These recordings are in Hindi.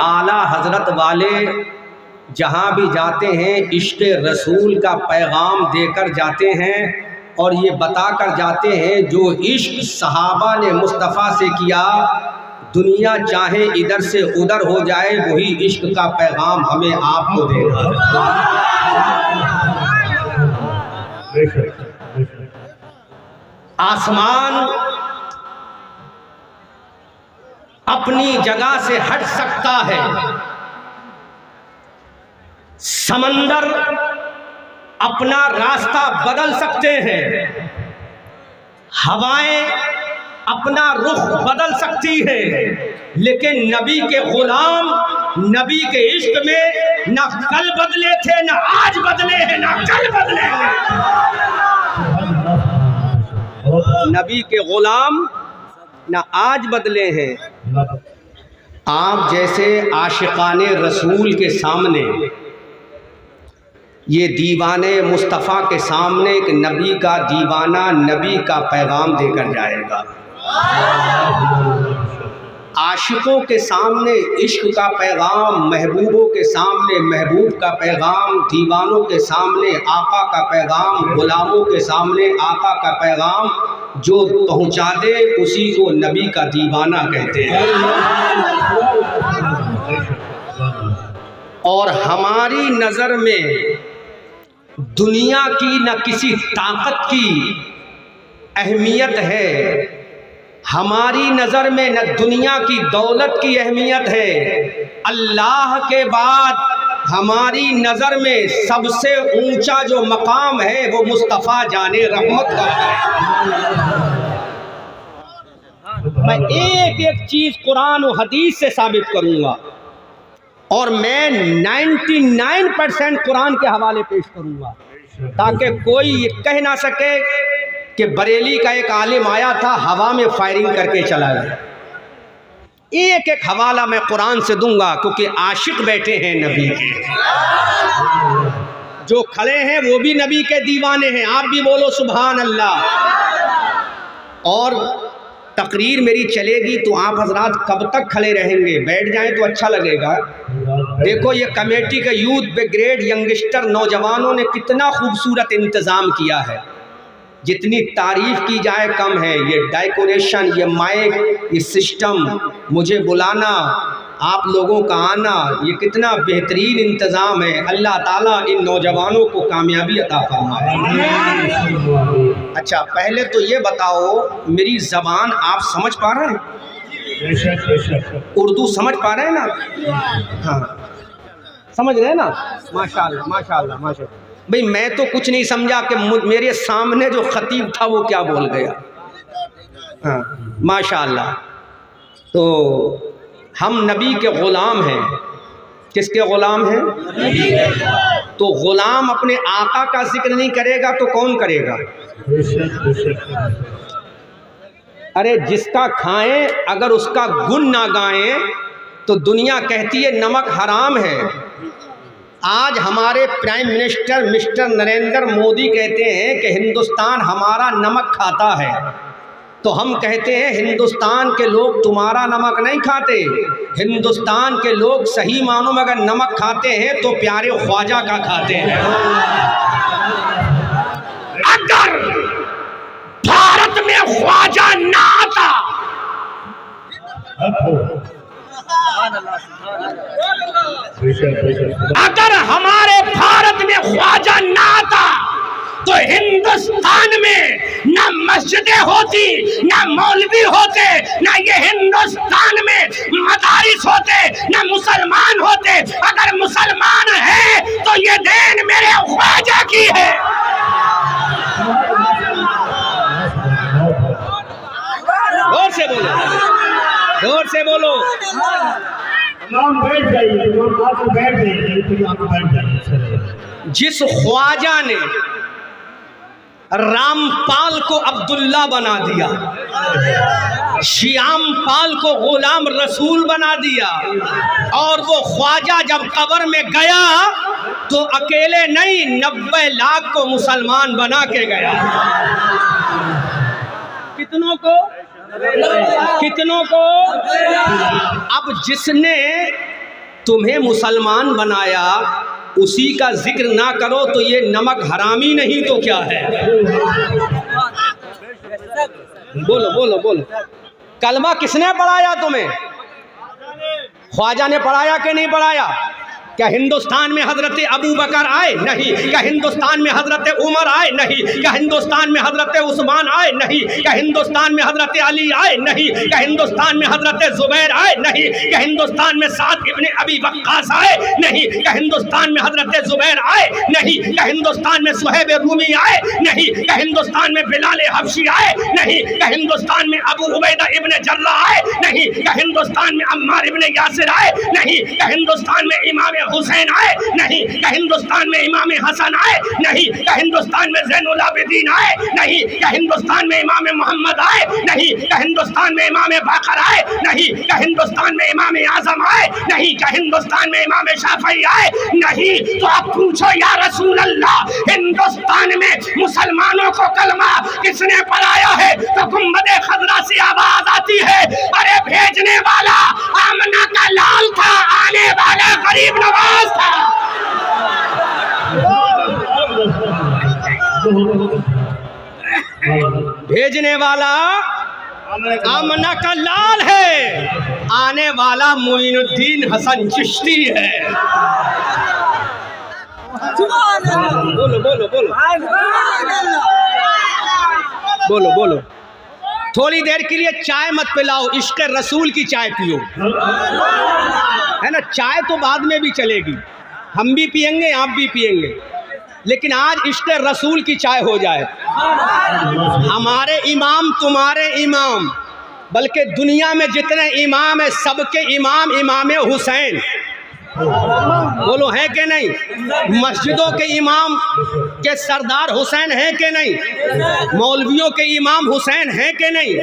आला हजरत वाले जहाँ भी जाते हैं इश्क़ रसूल का पैगाम देकर जाते हैं और ये बताकर जाते हैं जो इश्क़ सहाबा ने मुस्तफ़ा से किया, दुनिया चाहे इधर से उधर हो जाए, वही इश्क़ का पैगाम हमें आपको देगा। आसमान अपनी जगह से हट सकता है, समंदर अपना रास्ता बदल सकते हैं, हवाएं अपना रुख बदल सकती है, लेकिन नबी के गुलाम नबी के इश्क में ना कल बदले थे, ना आज बदले हैं, ना कल बदले हैं। नबी के गुलाम ना आज बदले हैं। आप जैसे आशिकाने रसूल के सामने, ये दीवाने मुस्तफ़ा के सामने एक नबी का दीवाना नबी का पैगाम देकर जाएगा। आशिकों के सामने इश्क का पैगाम, महबूबों के सामने महबूब का पैगाम, दीवानों के सामने आका का पैगाम, गुलामों के सामने आका का पैगाम। जो पहुंचा दे उसी को नबी का दीवाना कहते हैं। और हमारी नज़र में दुनिया की न किसी ताकत की अहमियत है, हमारी नज़र में न दुनिया की दौलत की अहमियत है। अल्लाह के बाद हमारी नज़र में सबसे ऊंचा जो मकाम है वो मुस्तफ़ा जाने रहमत का है। मैं एक एक चीज़ कुरान और हदीस से साबित करूँगा और मैं 99% कुरान के हवाले पेश करूँगा, ताकि कोई ये कह ना सके कि बरेली का एक आलिम आया था हवा में फायरिंग करके चला गया। एक एक हवाला मैं कुरान से दूंगा, क्योंकि आशिक बैठे हैं नबी के, जो खड़े हैं वो भी नबी के दीवाने हैं। आप भी बोलो सुभान अल्लाह। और तकरीर मेरी चलेगी तो आप हजरात कब तक खड़े रहेंगे? बैठ जाएं तो अच्छा लगेगा। देखो ये कमेटी के यूथ ब्रिगेड यंगस्टर नौजवानों ने कितना खूबसूरत इंतज़ाम किया है, जितनी तारीफ़ की जाए कम है। ये डेकोरेशन, ये माइक, ये सिस्टम, मुझे बुलाना, आप लोगों का आना, ये कितना बेहतरीन इंतज़ाम है। अल्लाह ताला इन नौजवानों को कामयाबी अता फरमाए। अच्छा, पहले तो ये बताओ, मेरी ज़बान आप समझ पा रहे हैं? उर्दू समझ पा रहे हैं ना? हाँ, समझ रहे हैं ना? माशाअल्लाह माशाअल्लाह माशाअल्लाह। भाई मैं तो कुछ नहीं समझा कि मेरे सामने जो खतीब था वो क्या बोल गया। हाँ माशाअल्लाह। तो हम नबी के ग़ुलाम हैं। किसके ग़ुलाम हैं? तो ग़ुलाम अपने आका का जिक्र नहीं करेगा तो कौन करेगा? अरे जिसका खाएं अगर उसका गुण ना गाएं तो दुनिया कहती है नमक हराम है। आज हमारे prime minister mister Narendra Modi कहते हैं कि हिंदुस्तान हमारा नमक खाता है, तो हम कहते हैं हिंदुस्तान के लोग तुम्हारा नमक नहीं खाते। हिंदुस्तान के लोग सही मानों में अगर नमक खाते हैं तो प्यारे ख्वाजा का खाते हैं। अगर भारत में ख्वाजा ना आता, अगर हमारे भारत में ख्वाजा ना आता तो हिंदुस्तान में ना मस्जिदें होती, ना मौलवी होते, ना ये हिंदुस्तान में मदारिस होते, ना मुसलमान होते। अगर मुसलमान है तो ये देन मेरे ख्वाजा की है। जोर से बोलो, जोर से बोलो। जिस ख्वाजा ने रामपाल को अब्दुल्ला बना दिया, श्यामपाल को गुलाम रसूल बना दिया, और वो ख्वाजा जब कब्र में गया तो अकेले नहीं 90 लाख को मुसलमान बना के गया। कितनों को? कितनों को? अब जिसने तुम्हें मुसलमान बनाया, उसी का जिक्र ना करो तो ये नमक हरामी नहीं तो क्या है? बोलो बोलो बोलो। कलमा किसने पढ़ाया तुम्हें? ख्वाजा ने पढ़ाया कि नहीं पढ़ाया? क्या हिंदुस्तान में हजरत अबू बकर आए? नहीं। क्या हिंदुस्तान में हजरत उमर आए? नहीं। क्या हिंदुस्तान में हजरत उस्मान आए? नहीं। क्या हिंदुस्तान में हजरत अली आए? नहीं। क्या हिंदुस्तान में हजरत जुबैर आए? नहीं। क्या हिंदुस्तान में साद इब्ने अबी वक्कास आए? नहीं। क्या हिंदुस्तान में हजरत जुबैर आए? नहीं। क्या हिंदुस्तान में सुहैब रूमी आए? नहीं। क्या हिंदुस्तान में बिलाल हबशी आए? नहीं। क्या हिंदुस्तान में अबू उबैदा इब्ने जर्राह आए? नहीं। क्या हिंदुस्तान में अम्मार इब्ने यासिर आए? नहीं। क्या हिंदुस्तान में इमाम हुसैन आए? नहीं। क्या हिंदुस्तान में इमाम हसन आए? नहीं। क्या हिंदुस्तान में ज़ैनुल आबिदीन आए? नहीं। क्या हिंदुस्तान में इमाम मोहम्मद आए? नहीं। क्या हिंदुस्तान में इमाम बाकर आए? नहीं। क्या हिंदुस्तान में इमाम आजम आए? नहीं। क्या हिंदुस्तान में इमाम शाफई आए? नहीं। तो आप पूछो या रसूल अल्लाह, हिंदुस्तान में मुसलमानों को कलमा किसने पढ़ाया है? तो गुंबद खजरा से आवाज आती है, अरे भेजने वाला आमना का लाल था, आने वाला गरीब नवाज था। भेजने वाला आमना का लाल है, आने वाला मोइनुद्दीन हसन चिश्ती है। बोलो बोलो बोलो बोलो बोलो। थोड़ी देर के लिए चाय मत पिलाओ, इश्क रसूल की चाय पियो, है ना। चाय तो बाद में भी चलेगी, हम भी पियेंगे, आप भी पियेंगे, लेकिन आज इश्क रसूल की चाय हो जाए। हमारे इमाम तुम्हारे इमाम, बल्कि दुनिया में जितने इमाम हैं सबके इमाम इमाम हुसैन। बोलो है कि नहीं? मस्जिदों के इमाम के सरदार हुसैन है कि नहीं? मौलवियों के इमाम हुसैन है कि नहीं?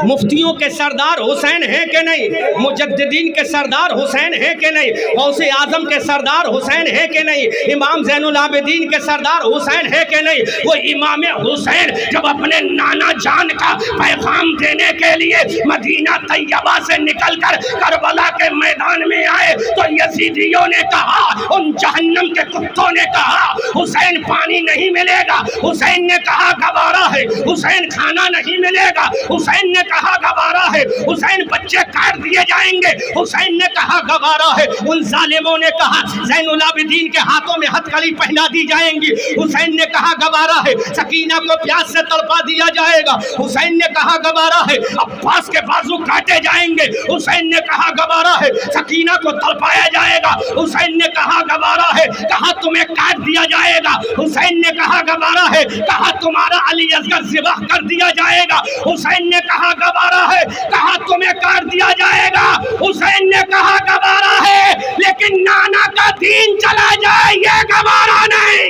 मुफ्तियों के सरदार हुसैन है कि नहीं? मुजद्दिदीन के सरदार हुसैन है कि नहीं? गौसे आजम के सरदार हुसैन है कि नहीं? इमाम ज़ैनुल आबिदीन के सरदार हुसैन है कि नहीं? वो इमाम हुसैन जब अपने नाना जान का पैगाम देने के लिए मदीना तैयबा से निकलकर करबला के मैदान में आए तो यजीदियों ने कहा, उन जहन्नम के कुत्तों ने कहा, हुसैन पानी नहीं मिलेगा। हुसैन ने कहा गवारा है। हुसैन खाना नहीं मिलेगा। हुसैन ने कहा गवारा है। हुसैन बच्चे काट दिए जाएंगे। हुसैन ने कहा गवारा है। उन जालिमों ने कहा ज़ैनुल आबिदीन के हाथों में हथकड़ी पहना दी जाएंगी। हुसैन ने कहा गवारा है। सकीना को प्यास से तड़पा दिया जाएगा। हुसैन ने कहा गवारा है। अब्बास के बाजू काटे जाएंगे। हुसैन ने कहा गवारा है। सकीना को तड़पाया जाएगा। हुसैन ने कहा गवारा है। कहा तुम्हें काट दिया जाएगा। हुसैन ने कहा गवारा है। कहा तुम्हारा अली असगर ज़िबाह कर दिया जाएगा। हुसैन ने कहा गवारा है। कहा तुम्हें काट दिया जाएगा। हुसैन ने कहा गवारा है, लेकिन नाना का दीन चला जाए ये गवारा नहीं।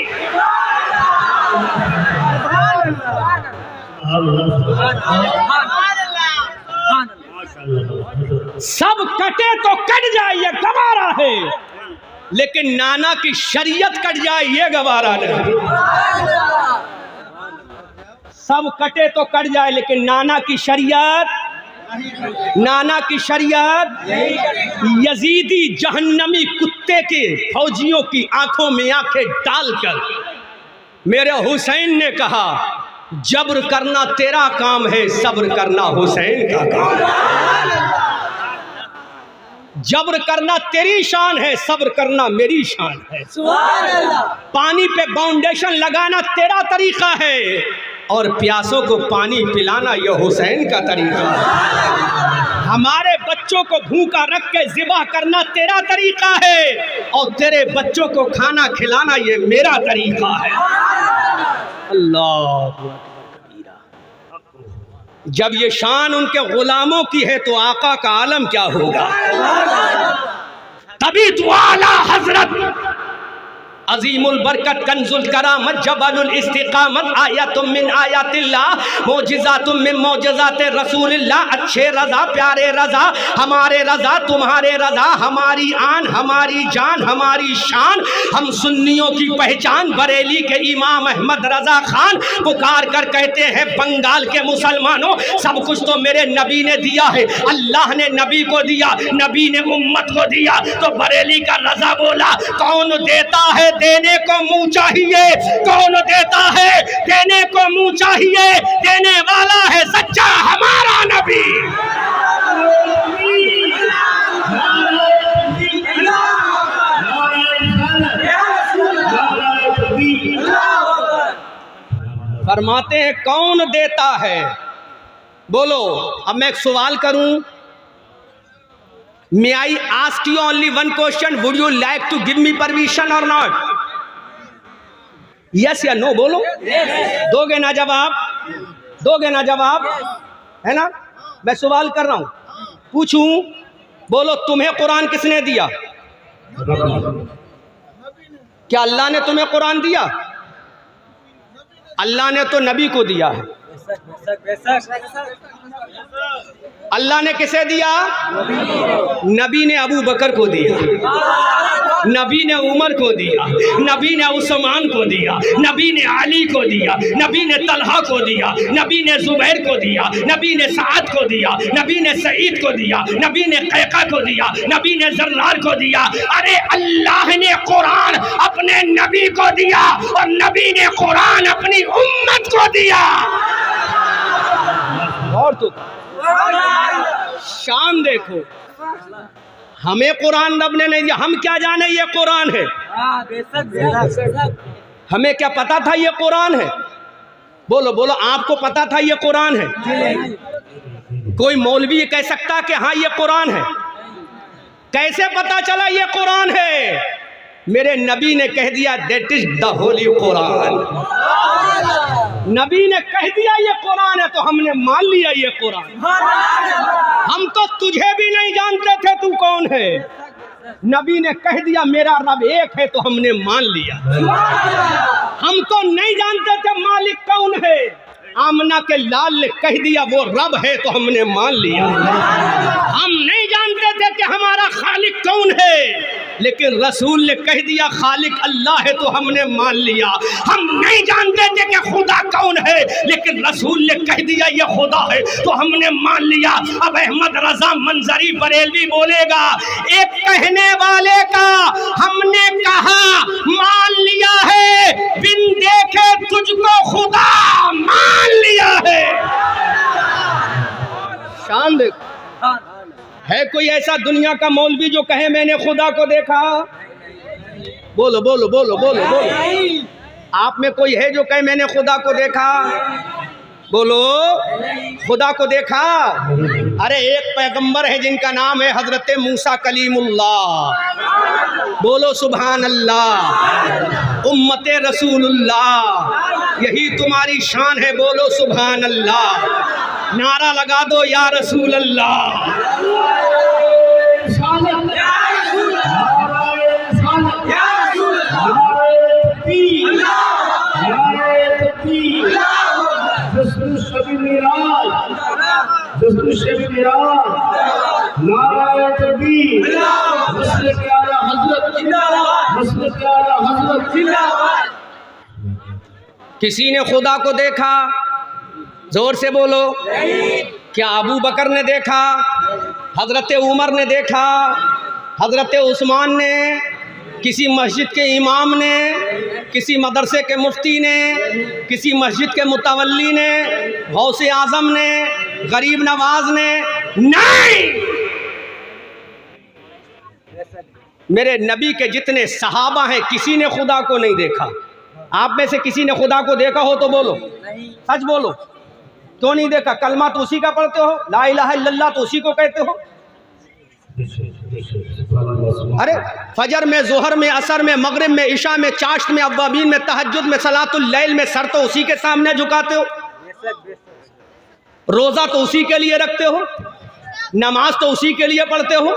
सब कटे तो कट जाए ये गवारा है, लेकिन नाना की शरीयत कट जाए ये गवारा नहीं। सब कटे तो कट जाए, लेकिन नाना की शरीयत, नाना की शरीयत यजीदी जहन्नमी कुत्ते के फौजियों की आंखों में आंखें डालकर मेरे हुसैन ने कहा, जब्र करना तेरा काम है, सब्र करना हुसैन का काम है। जब्र करना तेरी शान है, सब्र करना मेरी शान है। पानी पे फाउंडेशन लगाना तेरा तरीका है, और प्यासों को पानी पिलाना यह हुसैन का तरीका है। हमारे बच्चों को भूखा रख के ज़िबा करना तेरा तरीका है, और तेरे बच्चों को खाना खिलाना ये मेरा तरीका है। अल्लाह, जब ये शान उनके गुलामों की है तो आका का आलम क्या होगा। तभी तो आला हजरत अजीमुल बरकत कंजुल करामत जबलुल इस्तिकामत आयतुम मिन आयातिल्लाह मौजिज़ातुम मिन मौजिज़ात रसूलिल्लाह। अच्छे रज़ा प्यारे रज़ा हमारे रज़ा तुम्हारे रज़ा हमारी आन हमारी जान हमारी शान। हम सुन्नियों की पहचान बरेली के इमाम अहमद रज़ा खान पुकार कर कहते हैं बंगाल के मुसलमानों सब कुछ तो मेरे नबी ने दिया है। अल्लाह ने नबी को दिया, नबी ने उम्मत को दिया। तो बरेली का रज़ा बोला कौन देता है देने को मुंह चाहिए, कौन देता है देने को मुंह चाहिए। देने वाला है सच्चा हमारा नबी। फरमाते हैं कौन देता है। बोलो अब मैं एक सवाल करूं, may I ask you only one question, would you like to give me permission और नॉट? यस या नो बोलो। दोगे ना जवाब, दोगे ना जवाब, है ना? मैं सवाल कर रहा हूं, पूछूं, बोलो तुम्हें कुरान किसने दिया? क्या अल्लाह ने तुम्हें कुरान दिया? अल्लाह ने तो नबी को दिया है। अल्लाह ने किसे दिया? नबी ने अबू बकर को दिया, नबी ने उमर को दिया, नबी ने उस्मान को दिया, नबी ने अली को दिया, नबी ने तलहा को दिया, नबी ने जुबैर को दिया, नबी ने साद को दिया, नबी ने सईद को दिया, नबी ने कैका को दिया, नबी ने जर्रार को दिया। अरे अल्लाह ने कुरान अपने नबी को दिया और नबी ने कुरान अपनी उम्मत को दिया। और तो शान देखो, हमें कुरान रब ने नहीं दिया, हम क्या जाने ये कुरान है? हमें क्या पता था ये कुरान है? बोलो बोलो आपको पता था ये कुरान है? कोई मौलवी कह सकता कि हाँ ये कुरान है? कैसे पता चला ये कुरान है? मेरे नबी ने कह दिया that is the Holi Quran. नबी ने कह दिया ये कुरान है तो हमने मान लिया ये कुरान। हम तो तुझे भी नहीं जानते थे तू कौन है, नबी ने कह दिया मेरा रब एक है तो हमने मान लिया। हम तो नहीं जानते थे मालिक कौन है, आमना के लाल ने कह दिया वो रब है तो हमने मान लिया। हम नहीं जानते थे कि हमारा खालिक कौन है, लेकिन रसूल ने कह दिया खालिक अल्लाह है तो हमने मान लिया। हम नहीं जानते थे कि खुदा कौन है, लेकिन रसूल ने कह दिया ये खुदा है तो हमने मान लिया। अब अहमद रजा मंजरी बरेलवी बोलेगा एक कहने वाले का हमने कहा मान लिया है, बिन देखे तुझको खुदा मान लिया है। शान देखो, है कोई ऐसा दुनिया का मौलवी जो कहे मैंने खुदा को देखा? बोलो बोलो बोलो बोलो बोलो। आप में कोई है जो कहे मैंने खुदा को देखा? बोलो खुदा को देखा? अरे एक पैगंबर है जिनका नाम है हजरत मूसा कलीमुल्लाह। बोलो सुभान अल्लाह। उम्मते रसूलुल्लाह, यही तुम्हारी शान है। बोलो सुभान अल्लाह। नारा लगा दो या रसूल अल्लाह। किसी ने खुदा को देखा? जोर से बोलो। क्या अबू बकर ने देखा? हजरत उमर ने देखा? हजरत उस्मान ने? किसी मस्जिद के इमाम ने? किसी मदरसे के मुफ्ती ने? किसी मस्जिद के मुतवल्ली ने? गौसे आजम ने? गरीब नवाज ने? नहीं। मेरे नबी के जितने सहाबा हैं किसी ने खुदा को नहीं देखा। आप में से किसी ने खुदा को देखा हो तो बोलो, सच बोलो। क्यों नहीं देखा? कलमा तो उसी का पढ़ते हो, ला इलाहा इल्लल्लाह तो उसी को कहते हो। अरे फजर में, जोहर में, असर में, मगरिब में, इशा में, चाश्त में, अव्वाबीन में, तहज्जुद में, सलातुल लैल में सर तो उसी के सामने झुकाते हो। रोजा तो उसी के लिए रखते हो। नमाज तो उसी के लिए पढ़ते हो,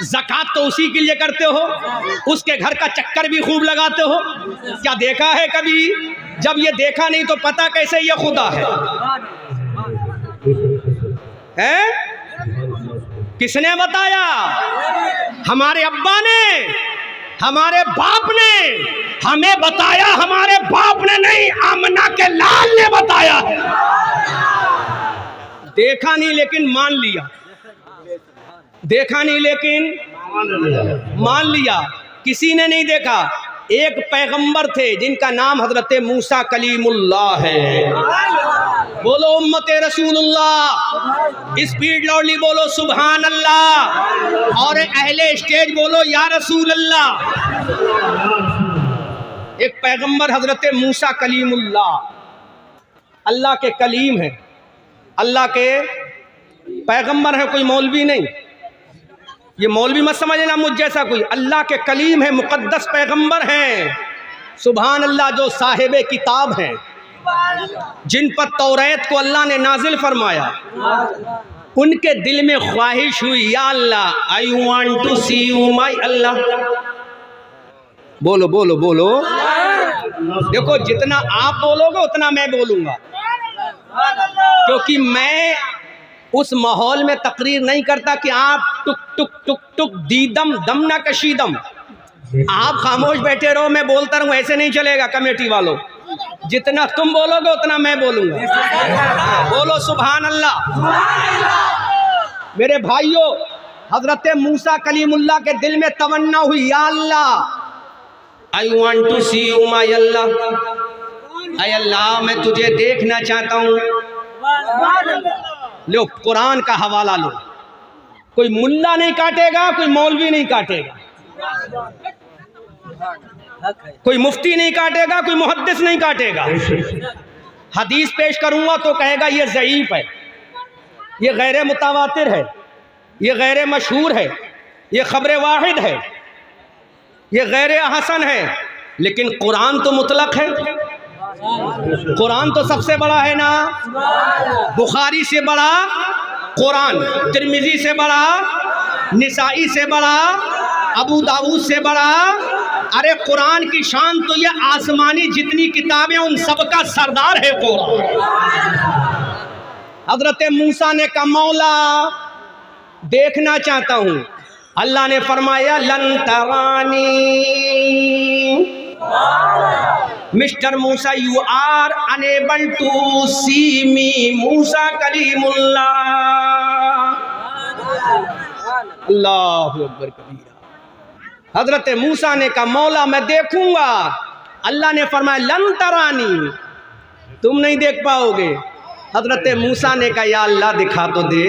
ज़कात तो उसी के लिए करते हो, उसके घर का चक्कर भी खूब लगाते हो। क्या देखा है कभी? जब ये देखा नहीं तो पता कैसे ये खुदा है? किसने बताया? हमारे अब्बा ने, हमारे बाप ने हमें बताया। हमारे बाप ने नहीं, आमना के लाल ने बताया है। देखा नहीं लेकिन मान लिया, देखा नहीं लेकिन मान लिया। किसी ने नहीं देखा। एक पैगंबर थे जिनका नाम हजरत मूसा कलीमुल्लाह है। बोलो उम्मते रसूलुल्लाह, स्पीड लाउडली बोलो सुभान अल्लाह, और अहले स्टेज बोलो या रसूल अल्लाह। एक पैगंबर हजरत मूसा कलीमुल्लाह, अल्लाह के कलीम है, अल्लाह के पैगंबर है, कोई मौलवी नहीं। ये मौलवी मत समझना मुझ जैसा कोई, अल्लाह के कलीम है, मुकद्दस पैगंबर हैं। सुभान अल्लाह, जो साहिबे किताब हैं, जिन पर तौरात को अल्लाह ने नाजिल फरमाया। उनके दिल में ख्वाहिश हुई, या Allah I want to see you my Allah. बोलो बोलो बोलो। देखो, जितना आप बोलोगे उतना मैं बोलूंगा, क्योंकि मैं उस माहौल में तकरीर नहीं करता कि आप टुक टुक टुक टुक दीदम दम ना कशीदम, आप खामोश बैठे रहो मैं बोलता रहूं, ऐसे नहीं चलेगा। कमेटी वालों, जितना तुम बोलोगे उतना मैं बोलूंगा। बोलो सुभान अल्लाह। मेरे भाइयों, हजरत मूसा कलीमुल्लाह के दिल में तमन्ना हुई, या Allah I want to see you my Allah. ऐ अल्लाह, मैं तुझे देखना चाहता हूँ। लो, कुरान का हवाला लो। कोई मुल्ला नहीं काटेगा, कोई मौलवी नहीं काटेगा, कोई मुफ्ती नहीं काटेगा, कोई मुहद्दिस नहीं काटेगा। हदीस पेश करूंगा तो कहेगा ये ज़ईफ है, ये गैर मुतवातिर है, ये गैर मशहूर है, ये खबर वाहिद है, ये गैर हसन है। लेकिन कुरान तो मुतलक है, कुरान तो सबसे बड़ा है ना। बुखारी से बड़ा कुरान, तिरमिजी से बड़ा, निसाई से बड़ा, अबू दाऊद से बड़ा। अरे कुरान की शान तो ये आसमानी जितनी किताबें उन सबका सरदार है कुरान। हजरत मूसा ने कहा, मौला देखना चाहता हूँ। अल्लाह ने फरमाया, लन तरानी mister Musa, you are unable to see me Musa कलीमुल्लाह। अल्लाहु अकबर कबीरा। हजरत मूसा ने कहा, मौला मैं देखूंगा। अल्लाह ने फरमाया, लन तरानी, तुम नहीं देख पाओगे। हजरत मूसा ने कहा, या अल्लाह दिखा तो दे।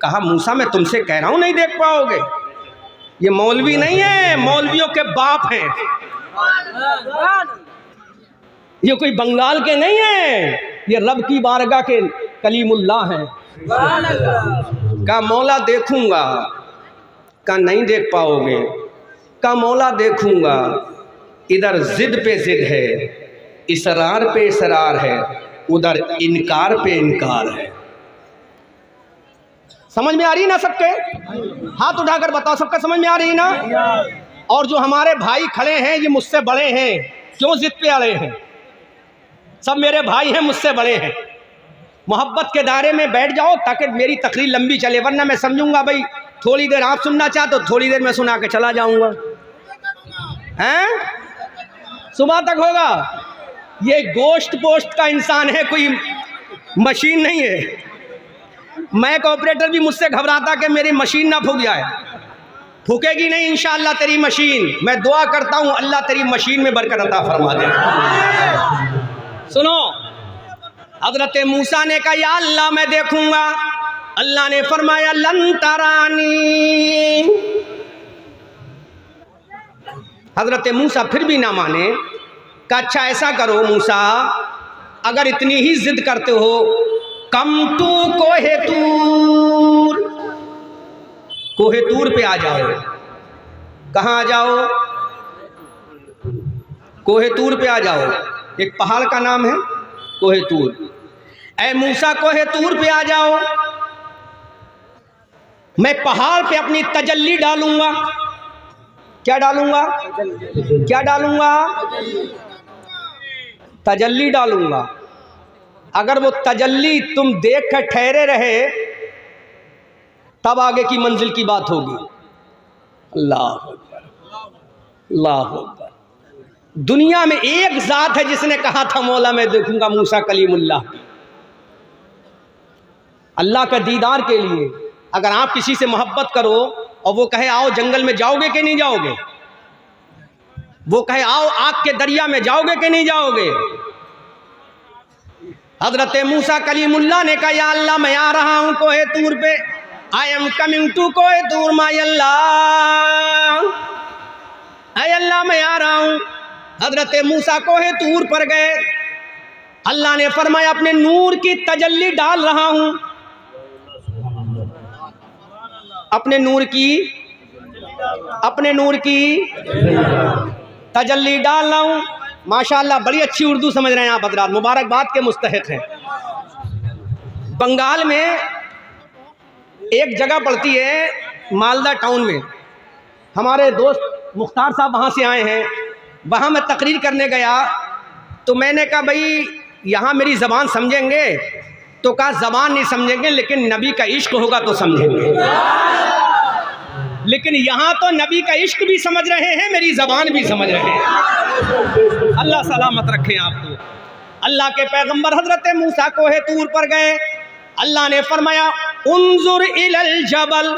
कहा, मूसा मैं तुमसे कह रहा हूं नहीं देख पाओगे। ये मौलवी नहीं है, मौलवियों के बाप हैं। ये कोई बंगाल के नहीं है, ये रब की बारगाह के कलीमुल्लाह हैं। कहा, मौला देखूंगा। कहा, नहीं देख पाओगे। कहा, मौला देखूंगा। इधर जिद पे जिद है, इसरार पे इसरार है, उधर इनकार पे इनकार है। समझ में आ रही ना सबके? हाथ उठाकर बताओ, सबका समझ में आ रही ना? और जो हमारे भाई खड़े हैं ये मुझसे बड़े हैं, क्यों जिद पे आ रहे हैं? सब मेरे भाई हैं, मुझसे बड़े हैं। मोहब्बत के दायरे में बैठ जाओ ताकि मेरी तकरीर लंबी चले, वरना मैं समझूंगा भाई थोड़ी देर आप सुनना चाहते हो, थोड़ी देर मैं सुना के चला जाऊंगा। हैं? सुबह तक होगा। ये गोश्त पोस्ट का इंसान है, कोई मशीन नहीं है। मैं ऑपरेटर भी मुझसे घबराता कि मेरी मशीन ना फूक जाए। फूकेगी नहीं इंशाअल्लाह तेरी मशीन। मैं दुआ करता हूँ अल्लाह तेरी मशीन में बरकत अता फरमा दे। सुनो, हजरत मूसा ने कहा, या अल्लाह मैं देखूंगा। अल्लाह ने फरमाया, लन तरानी। हजरत मूसा फिर भी ना माने। कहा, अच्छा ऐसा करो मूसा, अगर इतनी ही जिद करते हो, कम टू कोहे तूर, कोहे तूर पे आ जाओ। कहाँ आ जाओ? कोहे तूर पे आ जाओ। एक पहाड़ का नाम है कोहे तूर। ऐ मूसा कोहे तूर पे आ जाओ। मैं पहाड़ पे अपनी तजल्ली डालूंगा। क्या डालूंगा? क्या डालूंगा? तजल्ली डालूंगा। अगर वो तजल्ली तुम देख कर ठहरे रहे तब आगे की मंजिल की बात होगी। अल्लाह अल्लाह। दुनिया में एक जात है जिसने कहा था मौला मैं देखूंगा मूसा कलीमुल्लाह। अल्लाह का दीदार के लिए अगर आप किसी से मोहब्बत करो और वो कहे आओ जंगल में, जाओगे कि नहीं जाओगे? वो कहे आओ आग के दरिया में, जाओगे कि नहीं जाओगे? हजरत मूसा कलीमुल्लाह ने कहा या अल्लाह मैं आ रहा हूं कोहे तूर पे, आई एम कमिंग टू कोहे तूर माय अल्लाह, ऐ अल्लाह मैं आ रहा हूं। हजरत मूसा कोहे तूर पर गए। अल्लाह ने फरमाया अपने नूर की तजल्ली डाल रहा हूं, अपने नूर की तजल्ली डाल रहा हूं। माशाअल्लाह बड़ी अच्छी उर्दू समझ रहे हैं आप हजरात, मुबारकबाद के मुस्तहिक हैं। बंगाल में एक जगह पड़ती है मालदा टाउन में, हमारे दोस्त मुख्तार साहब वहाँ से आए हैं। वहाँ मैं तकरीर करने गया तो मैंने कहा भाई यहाँ मेरी ज़बान समझेंगे? तो कहा ज़बान नहीं समझेंगे लेकिन नबी का इश्क होगा तो समझेंगे। लेकिन यहाँ तो नबी का इश्क भी समझ रहे हैं, मेरी ज़बान भी समझ रहे हैं। अल्लाह सलामत रखें आपको। अल्लाह के पैगंबर हजरत मूसा कोहे तूर पर गए। अल्लाह ने फरमाया उन्जुर इलल जबल,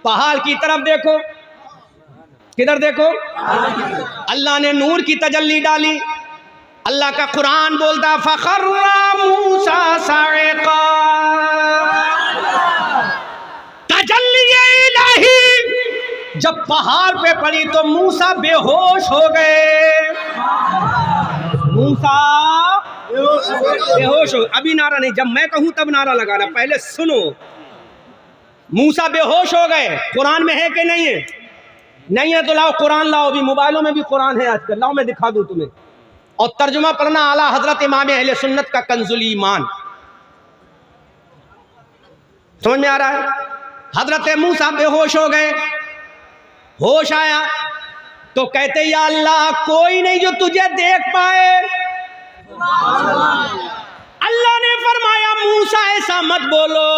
पहाड़ की तरफ देखो। किधर देखो? अल्लाह ने नूर की तजल्ली डाली। अल्लाह का कुरान बोलता फखर्रा मूसा साइका, तजल्ली इलाही जब पहाड़ पे पड़ी तो मूसा बेहोश हो गए। मूसा बेहोश हो, अभी नारा नहीं, जब मैं कहूं तब नारा लगाना, पहले सुनो। मूसा बेहोश हो गए। कुरान में है कि नहीं है? नहीं है तो लाओ कुरान लाओ, भी मोबाइलों में भी कुरान है आजकल, लाओ मैं दिखा दूं तुम्हें। और तर्जुमा पढ़ना आला हजरत इमाम अहले सुन्नत का कंजुल ईमान। समझ में आ रहा है? हजरत मूसा बेहोश हो गए। होश आया तो कहते या अल्लाह कोई नहीं जो तुझे देख पाए। अल्लाह ने फरमाया मूसा ऐसा मत बोलो,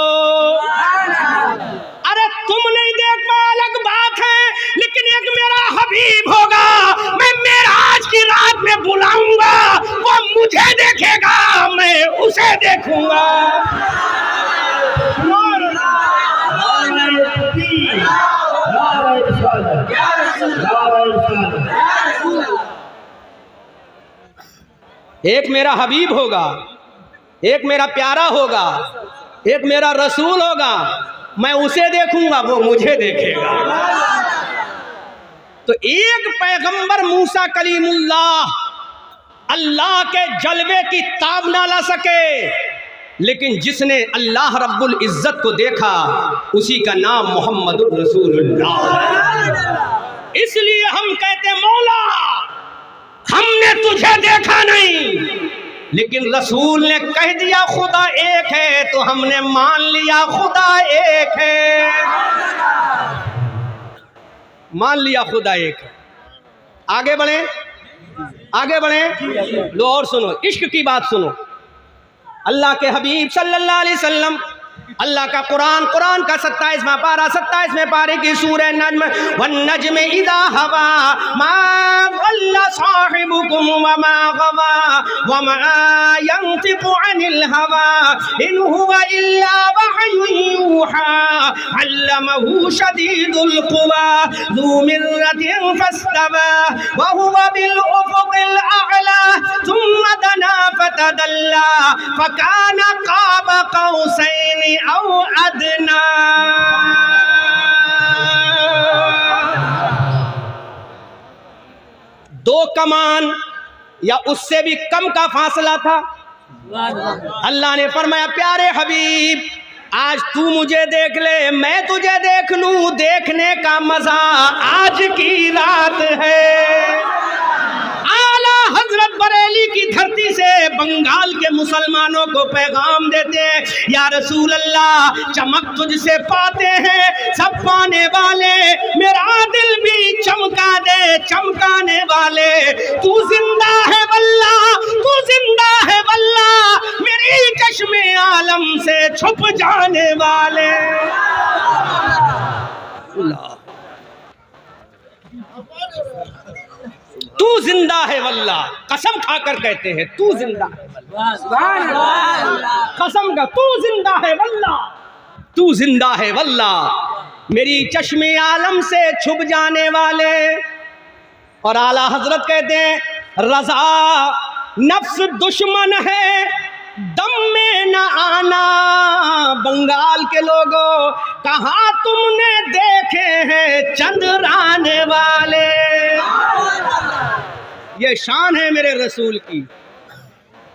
अरे तुम नहीं देख पाए अलग बात है, लेकिन एक मेरा हबीब होगा, मैं मेराज की रात में बुलाऊंगा, वो मुझे देखेगा, मैं उसे देखूंगा। एक मेरा हबीब होगा, एक मेरा प्यारा होगा, एक मेरा रसूल होगा, मैं उसे देखूंगा, वो मुझे देखेगा। तो एक पैगंबर मूसा कलीमुल्लाह अल्लाह के जलवे की ताब ना ला सके, लेकिन जिसने अल्लाह रब्बुल इज्जत को देखा उसी का नाम मोहम्मदुर रसूलुल्लाह। इसलिए हम कहते मौला हमने तुझे देखा नहीं, लेकिन रसूल ने कह दिया खुदा एक है तो हमने मान लिया खुदा एक है, मान लिया खुदा एक है। आगे बढ़े, आगे बढ़े। लो और सुनो, इश्क की बात सुनो। अल्लाह के हबीब सल्लल्लाहु अलैहि वसल्लम, अल्लाह का कुरान, कुरान का 27वां पारा, 27वें पारे की सूरह नज्म, वन नज्म इदा हवा मा वल्ला साहिबुकुम व मा गवा व मा यंतिकु अनिल हवा इन हुवा इल्ला वहयुन यूहा अल्लमहु शदीदुल कुवा ज़ू मिर्रतिन फस्तवा व हुवा बिल उफुकिल अअला थुम्मा दना फतदल्ला फकाना क़ाब क़ौसैन औ अदना। दो कमान या उससे भी कम का फासला था। अल्लाह ने फरमाया प्यारे हबीब आज तू मुझे देख ले, मैं तुझे देख लूं, देखने का मजा आज की रात है। आला हजरत बरेली की धरती से बंगाल के मुसलमानों को पैगाम देते हैं, या रसूल अल्लाह चमक तुझसे पाते हैं सब पाने वाले, मेरा दिल भी चमका दे चमकाने वाले, तू जिंदा है वल्लाह तू जिंदा है वल्लाह, मेरी चश्मे आलम से छुप जाने वाले। तू जिंदा है वल्लाह, कसम खाकर कहते हैं तू जिंदा है, कसम का तू जिंदा है वल्लाह तू जिंदा है वल्लाह, मेरी चश्मे आलम से छुप जाने वाले। और आला हजरत कहते हैं रजा नफ्स दुश्मन है दम में न आना, बंगाल के लोगों कहाँ तुमने देखे हैं चंद्राने वाले। ये शान है मेरे रसूल की।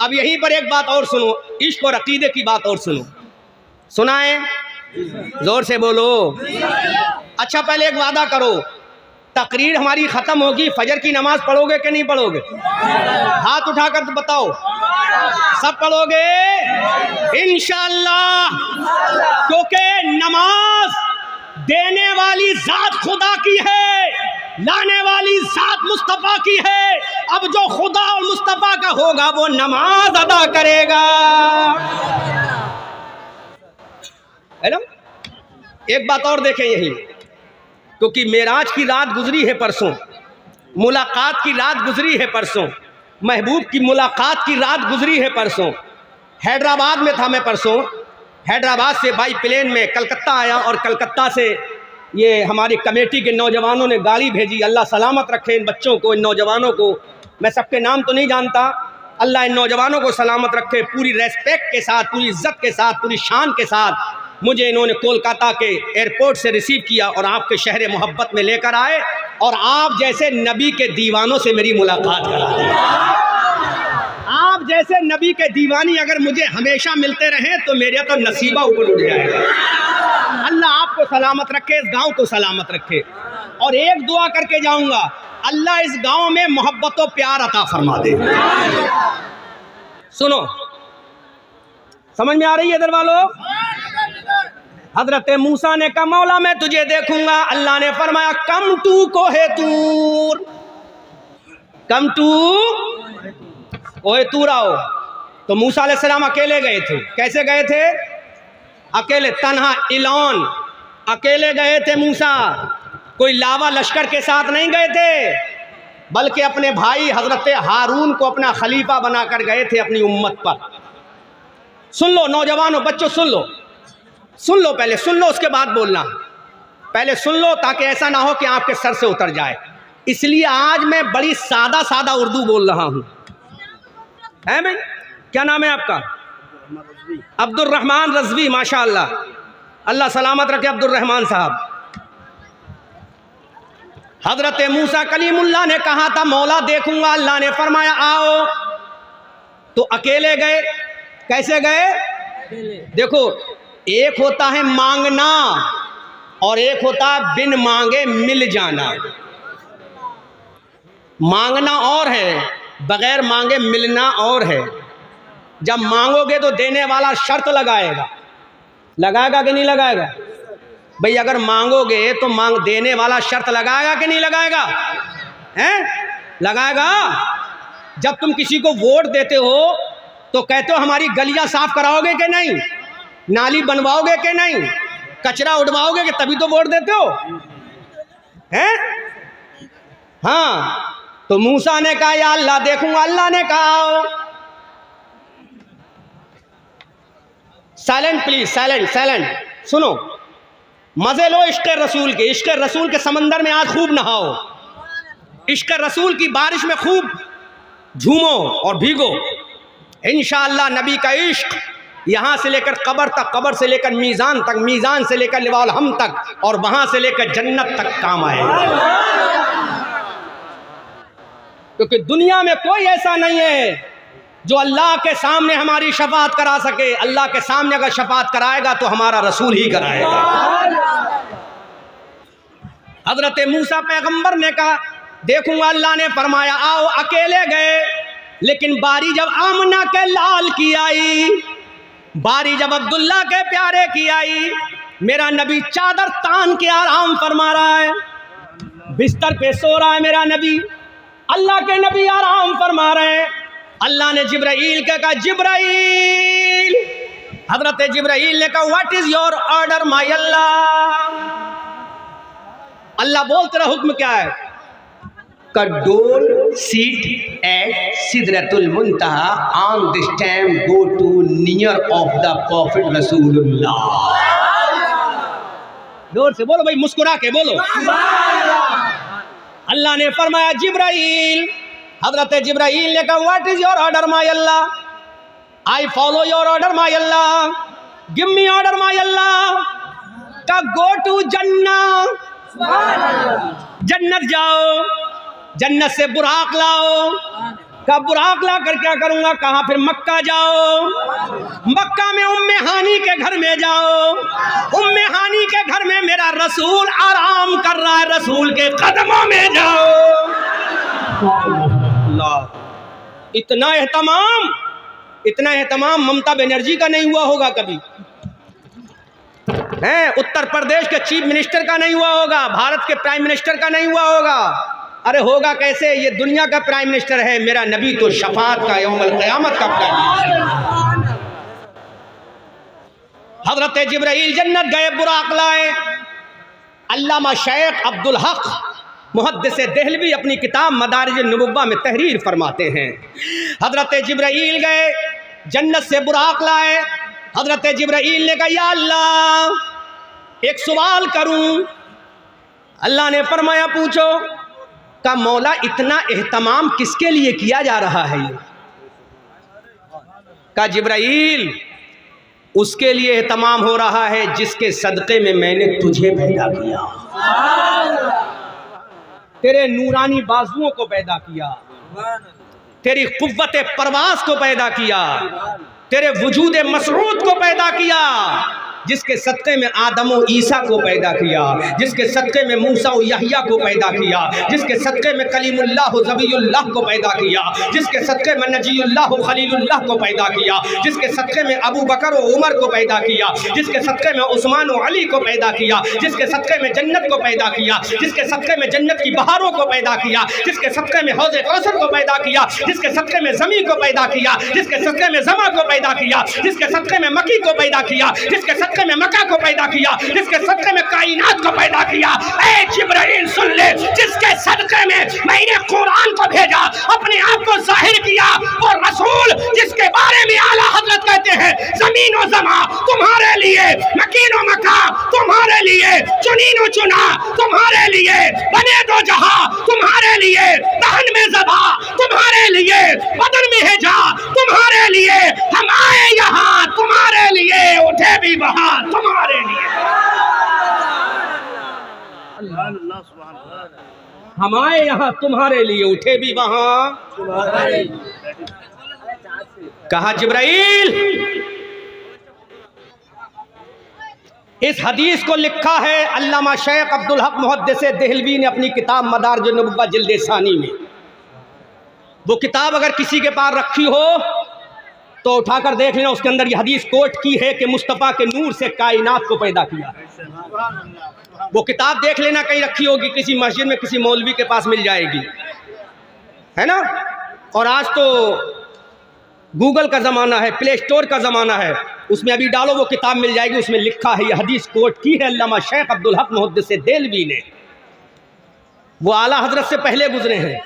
अब यहीं पर एक बात और सुनो, इश्क और अकीदे की बात और सुनो, सुनाए जोर से बोलो। अच्छा पहले एक वादा करो, तकरीर हमारी खत्म होगी, फजर की नमाज पढ़ोगे कि नहीं पढ़ोगे? हाथ उठाकर तो बताओ, सब पढ़ोगे इंशाअल्लाह, क्योंकि नमाज देने वाली जात खुदा की है, लाने वाली जात मुस्तफा की है। अब जो खुदा और मुस्तफा का होगा वो नमाज अदा करेगा, है ना। एक बात और देखें यही, क्योंकि मेराज की रात गुजरी है परसों, मुलाकात की रात गुजरी है परसों, महबूब की मुलाकात की रात गुजरी है परसों। हैदराबाद में था मैं परसों, हैदराबाद से बाई प्लेन में कलकत्ता आया, और कलकत्ता से ये हमारी कमेटी के नौजवानों ने गाड़ी भेजी। अल्लाह सलामत रखे इन बच्चों को, इन नौजवानों को। मैं सबके नाम तो नहीं जानता, अल्लाह इन नौजवानों को सलामत रखे। पूरी रेस्पेक्ट के साथ, पूरी इज्जत के साथ, पूरी शान के साथ मुझे इन्होंने कोलकाता के एयरपोर्ट से रिसीव किया और आपके शहर मोहब्बत में लेकर आए, और आप जैसे नबी के दीवानों से मेरी मुलाकात करा दी। आप जैसे नबी के दीवानी अगर मुझे हमेशा मिलते रहें तो मेरा तो नसीबा ऊपर उठ जाएगा। अल्लाह आपको सलामत रखे, इस गांव को सलामत रखे। और एक दुआ करके जाऊंगा, अल्लाह इस गांव में मोहब्बत और प्यार अता फरमा दे। सुनो, समझ में आ रही है इधर वालों? हजरत मूसा ने कहा मौला मैं तुझे देखूंगा, अल्लाह ने फरमाया कम टू कोहे तूर, कम टू कोहे तूर आओ। तो मूसा अलैहिस्सलाम अकेले गए थे। कैसे गए थे? अकेले, तन्हा इलौन, अकेले गए थे मूसा। कोई लावा लश्कर के साथ नहीं गए थे, बल्कि अपने भाई हजरत हारून को अपना खलीफा बनाकर गए थे अपनी उम्मत पर। सुन लो नौजवानों, बच्चों सुन लो, सुन लो, पहले सुन लो उसके बाद बोलना। पहले सुन लो ताकि ऐसा ना हो कि आपके सर से उतर जाए। इसलिए आज मैं बड़ी सादा सादा उर्दू बोल रहा हूँ। है भाई, क्या नाम है आपका? अब्दुल रहमान रज़वी, माशाअल्लाह, अल्लाह सलामत रखे अब्दुल रहमान साहब। हजरत मूसा कलीमुल्लाह ने कहा था मौला देखूंगा, अल्लाह ने फरमाया आओ। तो अकेले गए। कैसे गए? देखो, एक होता है मांगना और एक होता है बिन मांगे मिल जाना। मांगना और है, बगैर मांगे मिलना और है। जब मांगोगे तो देने वाला शर्त लगाएगा, लगाएगा कि नहीं लगाएगा? भाई अगर मांगोगे तो देने वाला शर्त लगाएगा कि नहीं लगाएगा? हैं? लगाएगा। जब तुम किसी को वोट देते हो तो कहते हो हमारी गलियां साफ कराओगे कि नहीं, नाली बनवाओगे कि नहीं, कचरा उठवाओगे कि तभी तो वोट देते हो, हैं? हाँ। तो मूसा ने कहा या अल्लाह देखूंगा, अल्लाह ने कहा साइलेंट प्लीज, साइलेंट साइलेंट। सुनो, मजे लो इश्क़ रसूल के, इश्क़ रसूल के समंदर में आज खूब नहाओ, इश्क़ रसूल की बारिश में खूब झूमो और भीगो। इंशाअल्लाह नबी का इश्क यहाँ से लेकर कब्र तक, कब्र से लेकर मीज़ान तक, मीज़ान से लेकर लिवाल हम तक, और वहाँ से लेकर जन्नत तक काम आएगा। क्योंकि दुनिया में कोई ऐसा नहीं है जो अल्लाह के सामने हमारी शफाअत करा सके। अल्लाह के सामने अगर शफाअत कराएगा तो हमारा रसूल ही कराएगा। हजरत मूसा पैगंबर ने कहा देखूंगा, अल्लाह ने फरमाया आओ। अकेले गए। लेकिन बारी जब आमना के लाल की आई, बारी जब अब्दुल्ला के प्यारे की आई, मेरा नबी चादर तान के आराम फरमा रहा है, बिस्तर पे सो रहा है मेरा नबी। अल्लाह के नबी आराम फरमा रहे हैं। अल्लाह ने जिब्राइल के कहा, जिब्राइल, हजरत जिब्राइल ने कहा, what is your order my Allah. Allah बोलते रहा, हुक्म क्या है? डोंट सिट एट सिदरतुल मुंतहा, on this time go to near of the prophet रसूलुल्लाह। जोर से बोलो भाई, मुस्कुरा के बोलो। अल्लाह ने फरमाया, जिब्राइल, हजरत जिब्राइल ने कहा, what is your order my Allah. I follow your order my Allah, give me order my Allah. का गो टू जन्नत, जन्नत जाओ, जन्नत से बुराक लाओ। का बुराक ला कर क्या करूंगा? कहा फिर मक्का जाओ, मक्का में उम्मे हानी के घर में जाओ, उम्मे हानी के घर में मेरा रसूल आराम कर रहा है, रसूल के कदमों में जाओ। अल्लाह, इतना एहतमाम ममता बनर्जी का नहीं हुआ होगा कभी, है उत्तर प्रदेश के चीफ मिनिस्टर का नहीं हुआ होगा, भारत के प्राइम मिनिस्टर का नहीं हुआ होगा। अरे होगा कैसे? ये दुनिया का प्राइम मिनिस्टर है, मेरा नबी तो शफाअत का, यौमुल क़यामत का प्राइम मिनिस्टर। हजरत जिब्राइल जन्नत गए, बुराक लाए। अल्लामा शेख अब्दुल हक मुहद्दिस देहलवी अपनी किताब मदारिज नबुव्वा में तहरीर फरमाते हैं, हजरत जिब्राइल गए, जन्नत से बुराक लाए। हजरत जिब्राइल ने कहा, या अल्लाह, एक सवाल करूं। अल्लाह ने फरमाया, पूछो। का मौला, इतना एहतमाम किसके लिए किया जा रहा है? का जिब्राइल, उसके लिए एहतमाम हो रहा है जिसके सदक़े में मैंने तुझे पैदा किया, तेरे नूरानी बाजुओं को पैदा किया, तेरी कुव्वत परवास को पैदा किया, तेरे वजूद मसरूद को पैदा किया, जिसके सदक़े में आदम और ईसा को पैदा किया, जिसके सदक़े में मूसा और यहया को पैदा किया, जिसके सदक़े में कलीमुल्लाह और ज़बीउल्लाह को पैदा किया, जिसके सदक़े में नजीउल्लाह और खलीलुल्लाह को पैदा किया, जिसके सदक़े में अबू बकर और उमर को पैदा किया, जिसके सदक़े में उस्मान और अली को पैदा किया, जिसके सदक़े में जन्नत को पैदा किया, जिसके सदक़े में जन्नत की बहारों को पैदा किया, जिसके सदक़े में हौज़े कौसर को पैदा किया, जिसके सदक़े में ज़मी को पैदा किया, जिसके सदक़े में ज़मा को पैदा किया, जिसके सदक़े में मकी को पैदा किया, जिसके सदक़े में मक्का को पैदा किया, जिसके सदक़े में कायनात को पैदा किया। ऐ जिब्राइल सुन ले, जिसके सदक़े में मैंने कुरान को भेजा, अपने आप को जाहिर किया, और रसूल जिसके बारे में आला हज़रत कहते हैं, ज़मीन व ज़मा तुम्हारे लिए, मकीन व मका तुम्हारे लिए, चुनीन व चुना तुम्हारे लिए, बने दो जहां तुम्हारे लिए, दहन में ज़बा तुम्हारे लिए, बदन में है जा तुम्हारे लिए, हम आए यहाँ तुम्हारे लिए, उठे भी बहार तुम्हारे लिए। हम आए यहाँ तुम्हारे लिए, उठे भी वहां तुम्हारे लिए। कहा जिब्राइल, इस हदीस को लिखा है अल्लामा शेख अब्दुल हक मुहद्दिस देहलवी ने अपनी किताब मदारिज नबुव्वा जिल्द सानी में। वो किताब अगर किसी के पास रखी हो तो उठाकर देख लेना, उसके अंदर ये हदीस कोट की है कि मुस्तफ़ा के नूर से कायनात को पैदा किया। वो किताब देख लेना, कहीं रखी होगी किसी मस्जिद में, किसी मौलवी के पास मिल जाएगी, है ना। और आज तो गूगल का ज़माना है, प्ले स्टोर का ज़माना है, उसमें अभी डालो वो किताब मिल जाएगी। उसमें लिखा है, ये हदीस कोट की है अल्लामा शेख अब्दुल हक मुहद्दिस देहलवी ने। वो आला हजरत से पहले गुजरे हैं।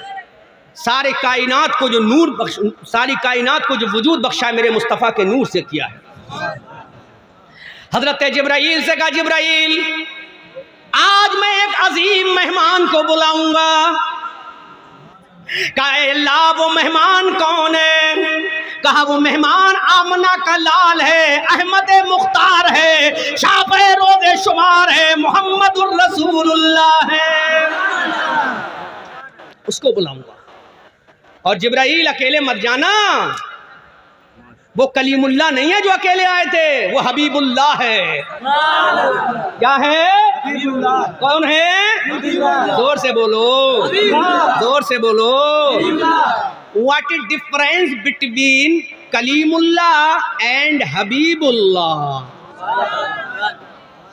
सारे कायनात को जो नूर बख्श, सारी कायनात को जो वजूद बख्शा है मेरे मुस्तफ़ा के नूर से किया है। हजरत जिब्राइल से कहा, जिब्राइल आज मैं एक अजीम मेहमान को बुलाऊंगा। कहा अल्लाह, वो मेहमान कौन है? कहा वो मेहमान आमना का लाल है, अहमद मुख्तार है, शाफ़े रोज़े शुमार है, मोहम्मदुर रसूलुल्लाह है, उसको बुलाऊंगा। और जिब्राइल अकेले मत जाना, वो कलीमुल्लाह नहीं है जो अकेले आए थे, वो हबीबुल्लाह है। क्या है? कौन है? जोर से बोलो, जोर से बोलो। व्हाट इज डिफरेंस बिटवीन कलीमुल्लाह एंड हबीबुल्लाह?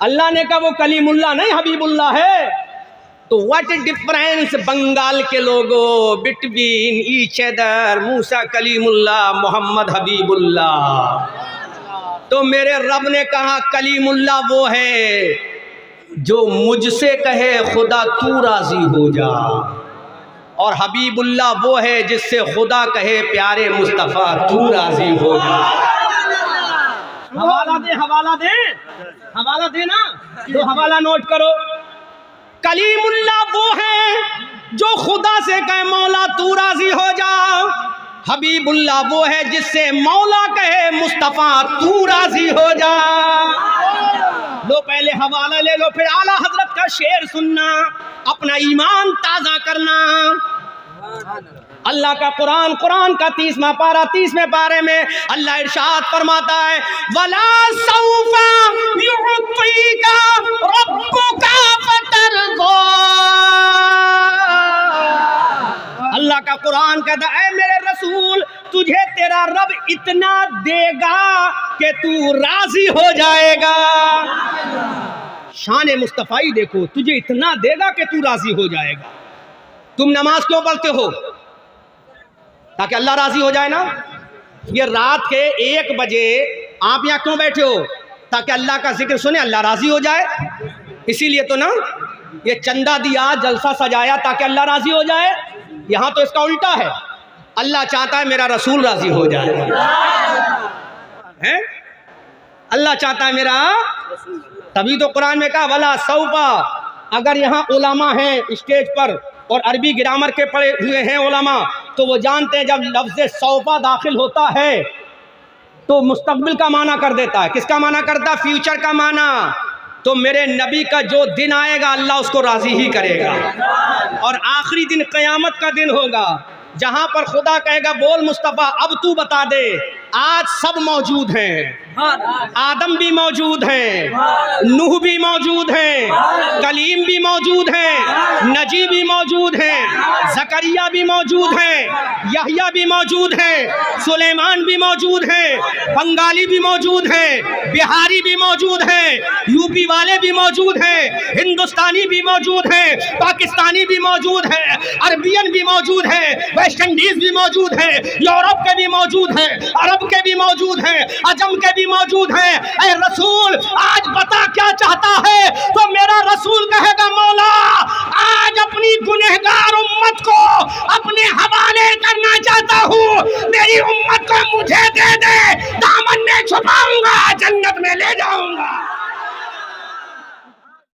अल्लाह ने कहा वो कलीमुल्लाह नहीं हबीबुल्लाह है। तो व्हाट इज डिफरेंस बंगाल के लोगों बिटवीन ईच अदर? मूसा कलीमुल्लाह, मोहम्मद हबीबुल्लाह। तो मेरे रब ने कहा कलीमुल्लाह वो है जो मुझसे कहे खुदा तू राजी हो जा, और हबीबुल्लाह वो है जिससे खुदा कहे प्यारे मुस्तफ़ा तू राजी हो जा। हवाला दे, हवाला दे, हवाला दे ना, तो हवाला नोट करो। कलीमुल्लाह वो है जो खुदा से कहे मौला तू राजी हो जा, हबीबुल्लाह वो है जिससे मौला कहे मुस्तफ़ा तू राजी हो जा। लो पहले हवाला ले लो, फिर आला हजरत का शेर सुनना, अपना ईमान ताज़ा करना। अल्लाह का कुरान, कुरान का 30वां पारा, 30वें पारे में अल्लाह इरशाद फरमाता है वला सौफा युअतीका रब्बुका फतरज़ा। अल्लाह का कुरान कहता है मेरे रसूल तुझे तेरा रब इतना देगा कि तू राजी हो जाएगा। शान मुस्तफ़ाई देखो, तुझे इतना देगा कि तू राजी हो जाएगा। तुम नमाज क्यों पढ़ते हो? ताकि अल्लाह राजी हो जाए ना। ये रात के 1 बजे आप यहाँ क्यों बैठे हो? ताकि अल्लाह का जिक्र सुने, अल्लाह राजी हो जाए। इसीलिए तो ना ये चंदा दिया, जलसा सजाया ताकि अल्लाह राजी हो जाए। यहाँ तो इसका उल्टा है, अल्लाह चाहता है मेरा रसूल राजी हो जाए, हैं? अल्लाह चाहता है मेरा, तभी तो कुरान में कहा वला सौफा। अगर यहाँ उलमा हैं स्टेज पर और अरबी ग्रामर के पढ़े हुए हैं उलमा, तो वो जानते हैं जब लफ्ज़ सौफा दाखिल होता है तो मुस्तकबिल का माना कर देता है। किसका माना करता है? फ्यूचर का माना। तो मेरे नबी का जो दिन आएगा अल्लाह उसको राज़ी ही करेगा, और आखिरी दिन क़यामत का दिन होगा जहाँ पर खुदा कहेगा बोल मुस्तफ़ा अब तू बता दे। आज सब मौजूद हैं, आदम भी मौजूद हैं, नूह भी मौजूद हैं, कलीम भी मौजूद हैं, नजी भी मौजूद हैं, ज़करिया भी मौजूद हैं, यहया भी मौजूद हैं, सुलेमान भी मौजूद हैं, बंगाली भी मौजूद हैं, बिहारी भी मौजूद हैं, यूपी वाले भी मौजूद हैं, हिंदुस्तानी भी मौजूद हैं, पाकिस्तानी भी मौजूद हैं, अरबियन भी मौजूद हैं, वेस्ट इंडीज भी मौजूद है, यूरोप के भी मौजूद हैं, अरब के भी मौजूद हैं, अजम के भी मौजूद हैं। ऐ रसूल आज बता क्या चाहता है? तो मेरा रसूल कहेगा मौला आज अपनी गुनहगार उम्मत को अपने हवाले करना चाहता हूँ, मेरी उम्मत को मुझे दे दे, दामन में छुपाऊंगा, जन्नत में ले जाऊंगा।